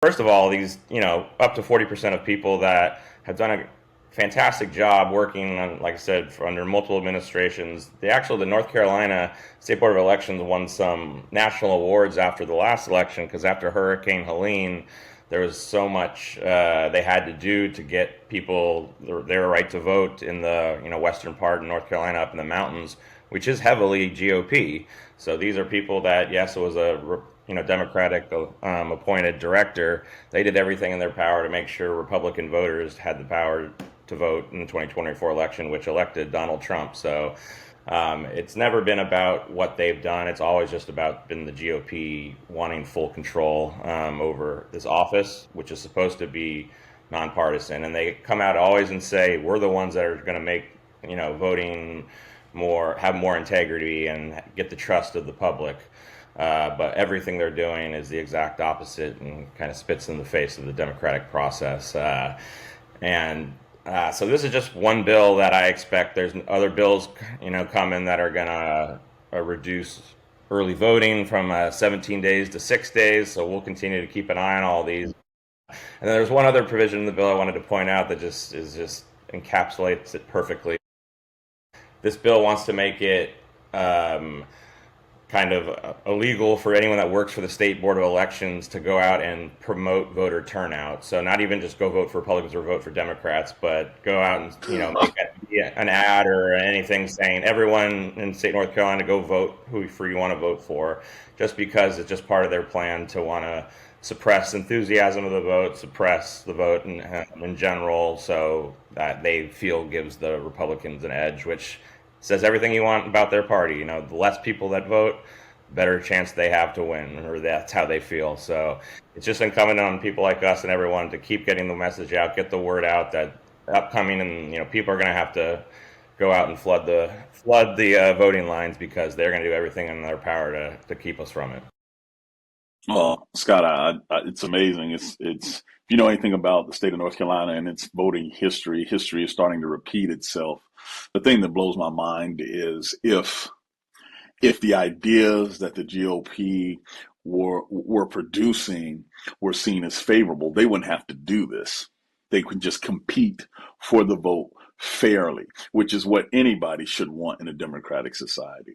First of all, these, up to 40% of people that have done a fantastic job working on, like I said, under multiple administrations. The North Carolina State Board of Elections won some national awards after the last election because after Hurricane Helene, there was so much they had to do to get people their right to vote in the western part of North Carolina up in the mountains, which is heavily GOP. So these are people that, yes, it was a Democratic appointed director. They did everything in their power to make sure Republican voters had the power to vote in the 2024 election, which elected Donald Trump. So it's never been about what they've done. It's always just about been the GOP wanting full control over this office, which is supposed to be nonpartisan. And they come out always and say, we're the ones that are going to make, voting have more integrity and get the trust of the public. But everything they're doing is the exact opposite and kind of spits in the face of the democratic process. So this is just one bill that I expect. There's other bills, coming that are gonna reduce early voting from 17 days to 6 days. So we'll continue to keep an eye on all these. And then there's one other provision in the bill I wanted to point out that just encapsulates it perfectly. This bill wants to make it kind of illegal for anyone that works for the state board of elections to go out and promote voter turnout. So not even just go vote for Republicans or vote for Democrats, but go out and make an ad or anything saying everyone in state North Carolina go vote who you want to vote for, just because it's just part of their plan to want to suppress enthusiasm of the vote, suppress the vote in general, so that they feel gives the Republicans an edge, which says everything you want about their party. The less people that vote, better chance they have to win, or that's how they feel. So it's just incumbent on people like us and everyone to keep getting the message out, get the word out that upcoming, and people are going to have to go out and flood the voting lines because they're going to do everything in their power to keep us from it. Well, Scott, it's amazing. It's if you know anything about the state of North Carolina and its voting history, history is starting to repeat itself. The thing that blows my mind is if the ideas that the GOP were producing were seen as favorable, they wouldn't have to do this. They could just compete for the vote fairly, which is what anybody should want in a democratic society.